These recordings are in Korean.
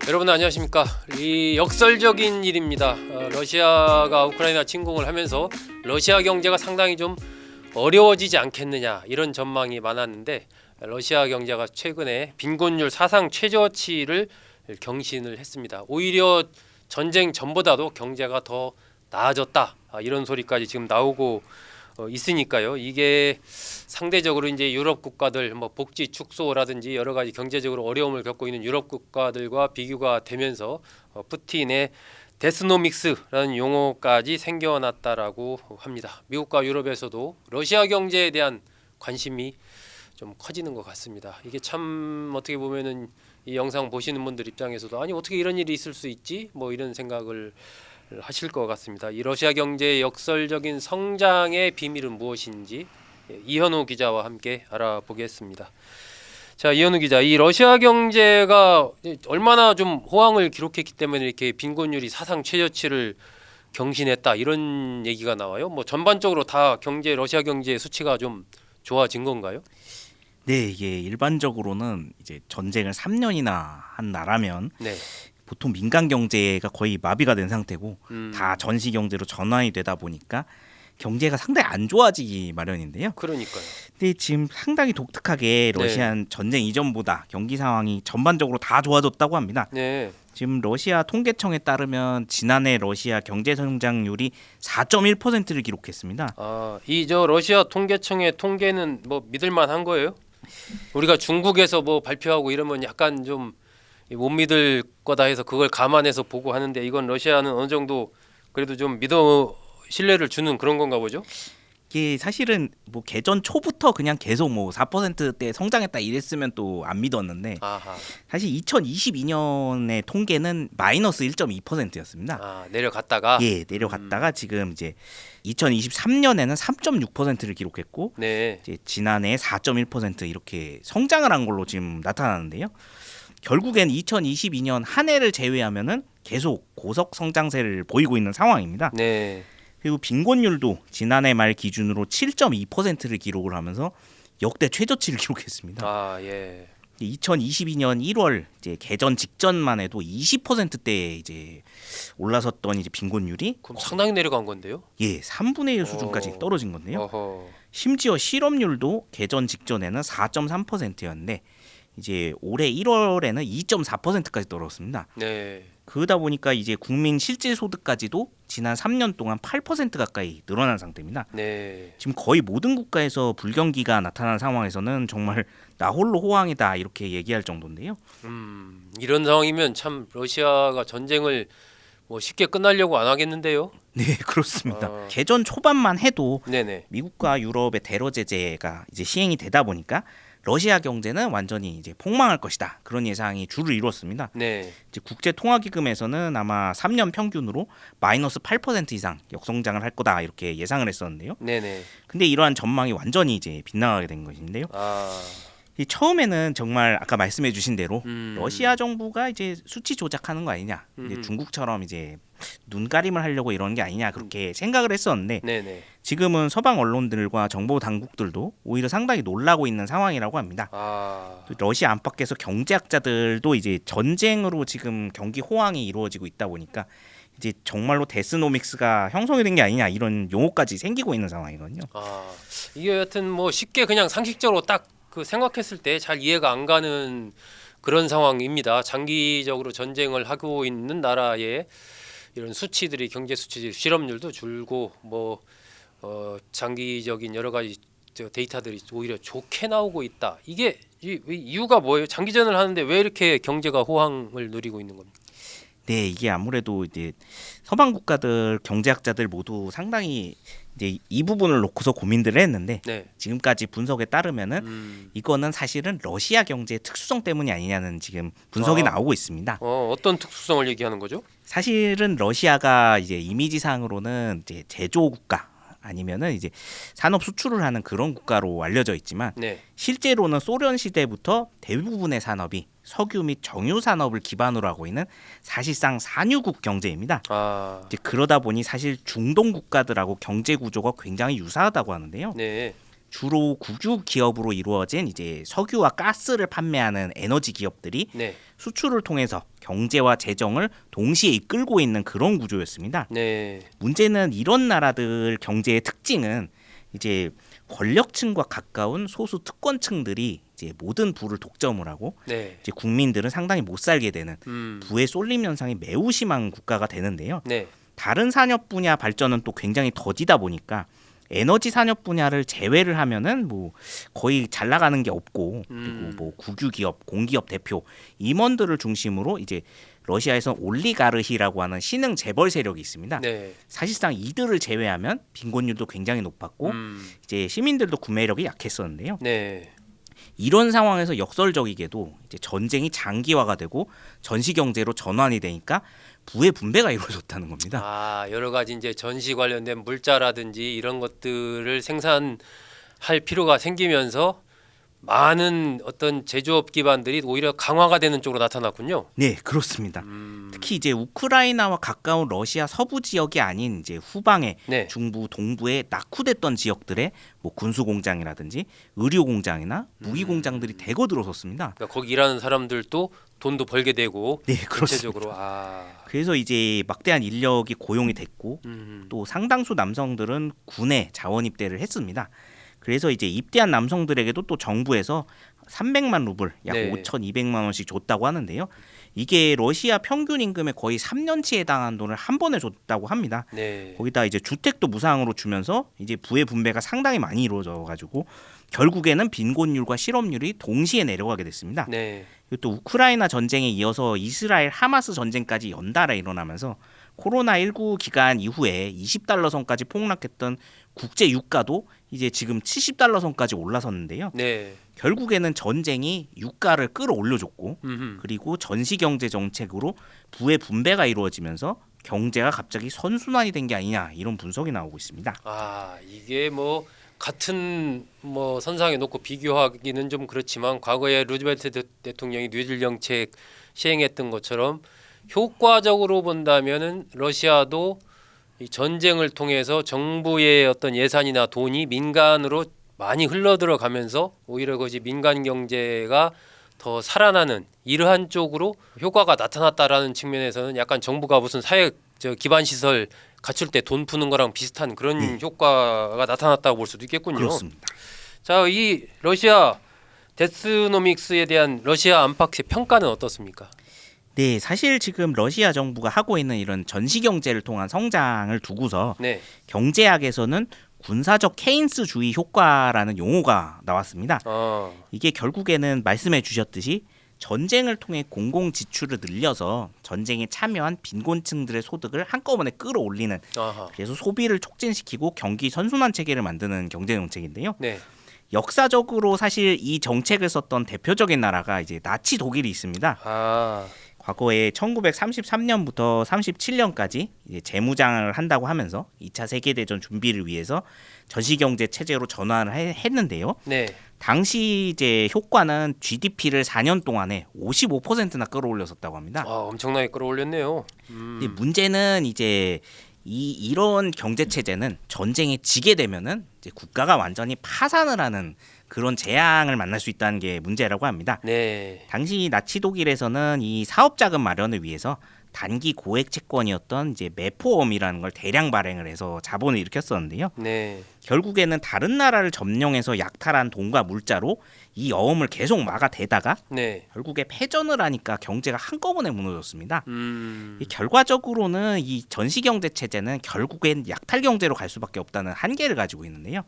여러분 안녕하십니까. 이 역설적인 일입니다. 러시아가 우크라이나 침공을 하면서 러시아 경제가 상당히 좀 어려워지지 않겠느냐 이런 전망이 많았는데 러시아 경제가 최근에 빈곤율 사상 최저치를 경신을 했습니다. 오히려 전쟁 전보다도 경제가 더 나아졌다 이런 소리까지 지금 나오고 있으니까요. 이게 상대적으로 이제 유럽 국가들 뭐 복지 축소라든지 여러 가지 경제적으로 어려움을 겪고 있는 유럽 국가들과 비교가 되면서 푸틴의 데스노믹스라는 용어까지 생겨났다라고 합니다. 미국과 유럽에서도 러시아 경제에 대한 관심이 좀 커지는 것 같습니다. 이게 참 어떻게 보면은 이 영상 보시는 분들 입장에서도 아니 어떻게 이런 일이 있을 수 있지? 뭐 이런 생각을 하실 것 같습니다. 이 러시아 경제의 역설적인 성장의 비밀은 무엇인지 이현우 기자와 함께 알아보겠습니다. 자, 이현우 기자, 이 러시아 경제가 얼마나 좀 호황을 기록했기 때문에 이렇게 빈곤율이 사상 최저치를 경신했다 이런 얘기가 나와요. 뭐 전반적으로 다 러시아 경제 수치가 좀 좋아진 건가요? 네, 이게 일반적으로는 이제 전쟁을 3년이나 한 나라면 네. 보통 민간 경제가 거의 마비가 된 상태고 다 음, 전시 경제로 전환이 되다 보니까 경제가 상당히 안 좋아지기 마련인데요. 그러니까요. 근데 지금 상당히 독특하게 네. 러시아는 전쟁 이전보다 경기 상황이 전반적으로 다 좋아졌다고 합니다. 네. 지금 러시아 통계청에 따르면 지난해 러시아 경제 성장률이 4.1%를 기록했습니다. 이 저 러시아 통계청의 통계는 뭐 믿을 만한 거예요? 우리가 중국에서 뭐 발표하고 이러면 약간 좀 못 믿을 거다 해서 그걸 감안해서 보고 하는데 이건 러시아는 어느 정도 그래도 좀 믿어 신뢰를 주는 그런 건가 보죠? 이게 사실은 뭐 개전 초부터 그냥 계속 뭐 4%대 성장했다 이랬으면 또 안 믿었는데 아하. 사실 2022년의 통계는 마이너스 1.2%였습니다. 내려갔다가 예, 내려갔다가 지금 이제 2023년에는 3.6%를 기록했고 네. 이제 지난해 4.1% 이렇게 성장을 한 걸로 지금 나타나는데요. 결국엔 2022년 한 해를 제외하면은 계속 고속 성장세를 보이고 있는 상황입니다. 네. 그리고 빈곤율도 지난해 말 기준으로 7.2%를 기록을 하면서 역대 최저치를 기록했습니다. 예. 2022년 1월 이제 개전 직전만 해도 20%대에 이제 올라섰던 이제 빈곤율이 그럼 상당히 내려간 건데요? 3분의 1 수준까지 어. 떨어진 건데요. 어허. 심지어 실업률도 개전 직전에는 4.3%였는데 이제 올해 1월에는 2.4%까지 떨어졌습니다. 네. 그러다 보니까 이제 국민 실질 소득까지도 지난 3년 동안 8% 가까이 늘어난 상태입니다. 네. 지금 거의 모든 국가에서 불경기가 나타난 상황에서는 정말 나 홀로 호황이다 이렇게 얘기할 정도인데요. 이런 상황이면 참 러시아가 전쟁을 뭐 쉽게 끝나려고 안 하겠는데요? 네, 그렇습니다. 아. 개전 초반만 해도 네네. 미국과 유럽의 테러 제재가 이제 시행이 되다 보니까 러시아 경제는 완전히 이제 폭망할 것이다. 그런 예상이 주를 이뤘습니다. 네. 이제 국제통화기금에서는 아마 3년 평균으로 마이너스 8% 이상 역성장을 할 거다 이렇게 예상을 했었는데요. 네네. 근데 이러한 전망이 완전히 이제 빗나가게 된 것인데요. 이 처음에는 정말 아까 말씀해주신 대로 러시아 정부가 이제 수치 조작하는 거 아니냐, 이제 중국처럼 이제 눈가림을 하려고 이러는 게 아니냐 그렇게 생각을 했었는데 네네. 지금은 서방 언론들과 정보 당국들도 오히려 상당히 놀라고 있는 상황이라고 합니다. 또 러시아 안팎에서 경제학자들도 이제 전쟁으로 지금 경기 호황이 이루어지고 있다 보니까 이제 정말로 데스노믹스가 형성이 된 게 아니냐 이런 용어까지 생기고 있는 상황이거든요. 이게 여튼 뭐 쉽게 그냥 상식적으로 딱 그 생각했을 때 잘 이해가 안 가는 그런 상황입니다. 장기적으로 전쟁을 하고 있는 나라의 이런 수치들이 경제 수치들 실업률도 줄고 뭐 장기적인 여러 가지 데이터들이 오히려 좋게 나오고 있다. 이게 이유가 뭐예요? 장기전을 하는데 왜 이렇게 경제가 호황을 누리고 있는 겁니까? 네, 이게 아무래도 이제 서방 국가들 경제학자들 모두 상당히 이제 이 부분을 놓고서 고민들을 했는데 네. 지금까지 분석에 따르면은 이거는 사실은 러시아 경제의 특수성 때문이 아니냐는 지금 분석이 아. 나오고 있습니다. 어떤 특수성을 얘기하는 거죠? 사실은 러시아가 이제 이미지상으로는 이제 제조 국가 아니면은 이제 산업 수출을 하는 그런 국가로 알려져 있지만 네. 실제로는 소련 시대부터 대부분의 산업이 석유 및 정유 산업을 기반으로 하고 있는 사실상 산유국 경제입니다. 이제 그러다 보니 사실 중동 국가들하고 경제 구조가 굉장히 유사하다고 하는데요. 네. 주로 국유 기업으로 이루어진 이제 석유와 가스를 판매하는 에너지 기업들이 네. 수출을 통해서 경제와 재정을 동시에 이끌고 있는 그런 구조였습니다. 네. 문제는 이런 나라들 경제의 특징은 이제 권력층과 가까운 소수 특권층들이 이제 모든 부를 독점을 하고 네. 이제 국민들은 상당히 못 살게 되는 부의 쏠림 현상이 매우 심한 국가가 되는데요. 네. 다른 산업 분야 발전은 또 굉장히 더디다 보니까 에너지 산업 분야를 제외를 하면은 뭐 거의 잘 나가는 게 없고 그리고 뭐 국유 기업, 공기업 대표 임원들을 중심으로 이제 러시아에서 올리가르히라고 하는 신흥 재벌 세력이 있습니다. 네. 사실상 이들을 제외하면 빈곤율도 굉장히 높았고 이제 시민들도 구매력이 약했었는데요. 네. 이런 상황에서 역설적이게도 이제 전쟁이 장기화가 되고 전시 경제로 전환이 되니까 부의 분배가 이루어졌다는 겁니다. 아, 여러 가지 이제 전시 관련된 물자라든지 이런 것들을 생산할 필요가 생기면서 많은 어떤 제조업 기반들이 오히려 강화가 되는 쪽으로 나타났군요. 네, 그렇습니다. 특히 이제 우크라이나와 가까운 러시아 서부 지역이 아닌 이제 후방의 네. 중부, 동부에 낙후됐던 지역들의 뭐 군수 공장이라든지 의료 공장이나 무기 공장들이 대거 들어섰습니다. 그러니까 거기 일하는 사람들도 돈도 벌게 되고 네, 전체적으로 그렇습니다. 그래서 이제 막대한 인력이 고용이 됐고 또 상당수 남성들은 군에 자원 입대를 했습니다. 그래서 이제 입대한 남성들에게도 또 정부에서 300만 루블, 약 네. 5,200만 원씩 줬다고 하는데요. 이게 러시아 평균 임금의 거의 3년치에 해당한 돈을 한 번에 줬다고 합니다. 네. 거기다 이제 주택도 무상으로 주면서 이제 부의 분배가 상당히 많이 이루어져 가지고 결국에는 빈곤율과 실업률이 동시에 내려가게 됐습니다. 네. 그리고 또 우크라이나 전쟁에 이어서 이스라엘 하마스 전쟁까지 연달아 일어나면서 코로나19 기간 이후에 20달러 선까지 폭락했던 국제 유가도 이제 지금 70달러 선까지 올라섰는데요. 네. 결국에는 전쟁이 유가를 끌어올려줬고 그리고 전시 경제 정책으로 부의 분배가 이루어지면서 경제가 갑자기 선순환이 된 게 아니냐 이런 분석이 나오고 있습니다. 아, 이게 뭐 같은 뭐 선상에 놓고 비교하기는 좀 그렇지만 과거에 루즈벨트 대통령이 뉴딜 정책 시행했던 것처럼 효과적으로 본다면은 러시아도 이 전쟁을 통해서 정부의 어떤 예산이나 돈이 민간으로 많이 흘러들어가면서 오히려 그것이 민간 경제가 더 살아나는 이러한 쪽으로 효과가 나타났다라는 측면에서는 약간 정부가 무슨 사회 기반 시설 갖출 때 돈 푸는 거랑 비슷한 그런 효과가 나타났다고 볼 수도 있겠군요. 그렇습니다. 자, 이 러시아 데스노믹스에 대한 러시아 안팎의 평가는 어떻습니까? 네, 사실 지금 러시아 정부가 하고 있는 이런 전시 경제를 통한 성장을 두고서 네. 경제학에서는 군사적 케인스주의 효과라는 용어가 나왔습니다. 이게 결국에는 말씀해 주셨듯이 전쟁을 통해 공공 지출을 늘려서 전쟁에 참여한 빈곤층들의 소득을 한꺼번에 끌어올리는 아하. 그래서 소비를 촉진시키고 경기 선순환 체계를 만드는 경제 정책인데요. 네. 역사적으로 사실 이 정책을 썼던 대표적인 나라가 이제 나치 독일이 있습니다. 아. 과거에 1933년부터 37년까지 이제 재무장을 한다고 하면서 2차 세계대전 준비를 위해서 전시경제 체제로 전환을 했는데요. 네. 당시 이제 효과는 GDP를 4년 동안에 55%나 끌어올렸었다고 합니다. 아, 엄청나게 끌어올렸네요. 근데 문제는 이제 이런 경제 체제는 전쟁에 지게 되면은 이제 국가가 완전히 파산을 하는 그런 재앙을 만날 수 있다는 게 문제라고 합니다. 네. 당시 나치 독일에서는 이 사업 자금 마련을 위해서 단기 고액 채권이었던 이제 매포엄이라는 걸 대량 발행을 해서 자본을 일으켰었는데요. 네. 결국에는 다른 나라를 점령해서 약탈한 돈과 물자로 이 어음을 계속 막아대다가 네. 결국에 패전을 하니까 경제가 한꺼번에 무너졌습니다. 음. 결과적으로는 이 전시 경제 체제는 결국엔 약탈 경제로 갈 수밖에 없다는 한계를 가지고 있는데요.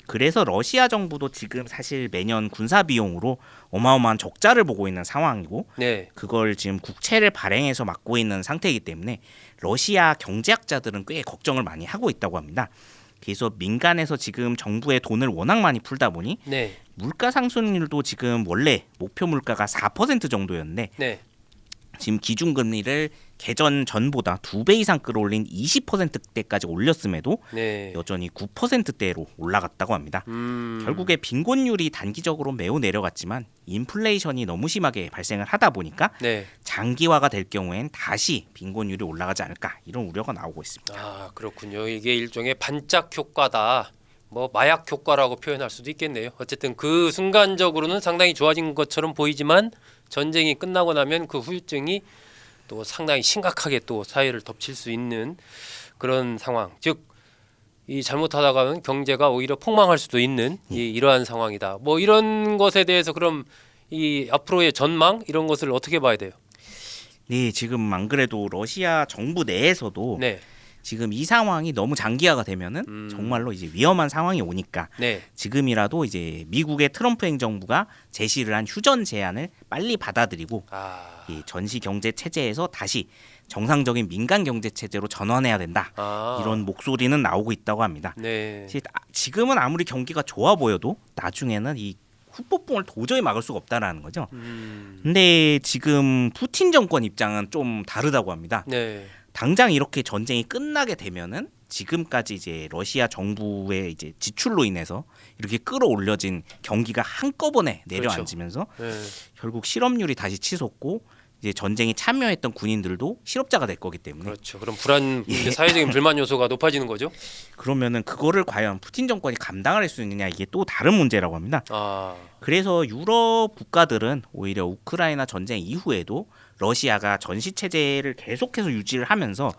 그래서 러시아 정부도 지금 사실 매년 군사 비용으로 어마어마한 적자를 보고 있는 상황이고 네. 그걸 지금 국채를 발행해서 막고 있는 상태이기 때문에 러시아 경제학자들은 꽤 걱정을 많이 하고 있다고 합니다. 그래서 민간에서 지금 정부의 돈을 워낙 많이 풀다 보니 네. 물가 물가 상승률도 지금 원래 목표 물가가 4% 정도였는데 네. 지금 기준금리를 개전 전보다 2배 이상 끌어올린 20%대까지 올렸음에도 네. 여전히 9%대로 올라갔다고 합니다. 결국에 빈곤율이 단기적으로 매우 내려갔지만 인플레이션이 너무 심하게 발생을 하다 보니까 네. 장기화가 될 경우엔 다시 빈곤율이 올라가지 않을까 이런 우려가 나오고 있습니다. 아, 그렇군요. 이게 일종의 반짝 효과다. 뭐 마약 효과라고 표현할 수도 있겠네요. 어쨌든 그 순간적으로는 상당히 좋아진 것처럼 보이지만 전쟁이 끝나고 나면 그 후유증이 또 상당히 심각하게 또 사회를 덮칠 수 있는 그런 상황. 즉 이 잘못하다가는 경제가 오히려 폭망할 수도 있는 이러한 상황이다. 뭐 이런 것에 대해서 그럼 이 앞으로의 전망 이런 것을 어떻게 봐야 돼요? 네, 지금 안 그래도 러시아 정부 내에서도 네. 지금 이 상황이 너무 장기화가 되면은 정말로 이제 위험한 상황이 오니까 네. 지금이라도 이제 미국의 트럼프 행정부가 제시를 한 휴전 제안을 빨리 받아들이고 이 전시 경제 체제에서 다시 정상적인 민간 경제 체제로 전환해야 된다. 이런 목소리는 나오고 있다고 합니다. 네. 지금은 아무리 경기가 좋아 보여도 나중에는 이 후폭풍을 도저히 막을 수가 없다라는 거죠. 근데 지금 푸틴 정권 입장은 좀 다르다고 합니다. 네. 당장 이렇게 전쟁이 끝나게 되면은 지금까지 이제 러시아 정부의 이제 지출로 인해서 이렇게 끌어올려진 경기가 한꺼번에 내려앉으면서 네. 결국 실업률이 다시 치솟고 이제 전쟁에 참여했던 군인들도 실업자가 될 거기 때문에 그렇죠. 그럼 불안, 사회적인 불만 요소가 높아지는 거죠. 그러면은 그거를 과연 푸틴 정권이 감당할 수 있느냐 이게 또 다른 문제라고 합니다. 그래서 유럽 국가들은 오히려 우크라이나 전쟁 이후에도 러시아가 전시 체제를 계속해서 유지를 하면서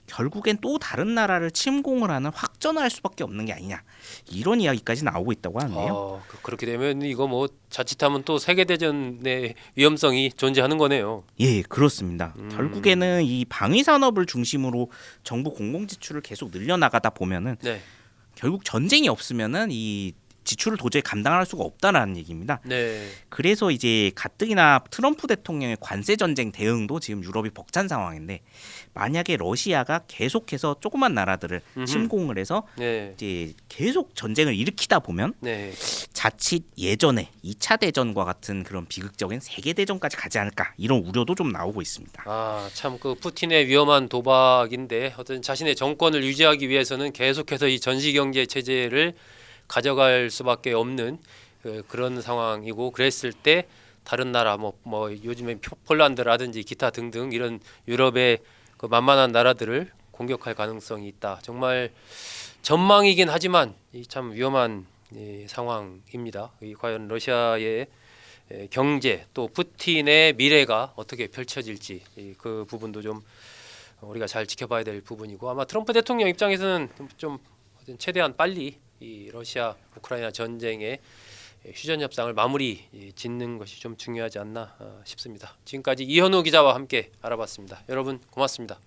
결국엔 또 다른 나라를 침공을 하는 확전을 할 수밖에 없는 게 아니냐 이런 이야기까지 나오고 있다고 하는데요. 그렇게 되면 이거 뭐 자칫하면 또 세계 대전의 위험성이 존재하는 거네요. 예, 그렇습니다. 결국에는 이 방위 산업을 중심으로 정부 공공 지출을 계속 늘려나가다 보면은 결국 전쟁이 없으면은 이 지출을 도저히 감당할 수가 없다라는 얘기입니다. 네. 그래서 이제 가뜩이나 트럼프 대통령의 관세 전쟁 대응도 지금 유럽이 벅찬 상황인데 만약에 러시아가 계속해서 조그만 나라들을 침공을 해서 이제 계속 전쟁을 일으키다 보면 자칫 예전에 2차 대전과 같은 그런 비극적인 세계 대전까지 가지 않을까 이런 우려도 좀 나오고 있습니다. 참 그 푸틴의 위험한 도박인데 어떤 자신의 정권을 유지하기 위해서는 계속해서 이 전시 경제 체제를 가져갈 수밖에 없는 그런 상황이고 그랬을 때 다른 나라 뭐 요즘에 폴란드라든지 기타 등등 이런 유럽의 그 만만한 나라들을 공격할 가능성이 있다. 정말 전망이긴 하지만 참 위험한 상황입니다. 과연 러시아의 경제 또 푸틴의 미래가 어떻게 펼쳐질지 그 부분도 좀 우리가 잘 지켜봐야 될 부분이고 아마 트럼프 대통령 입장에서는 좀 최대한 빨리 이 러시아 우크라이나 전쟁의 휴전 협상을 마무리 짓는 것이 좀 중요하지 않나 싶습니다. 지금까지 이현우 기자와 함께 알아봤습니다. 여러분 고맙습니다.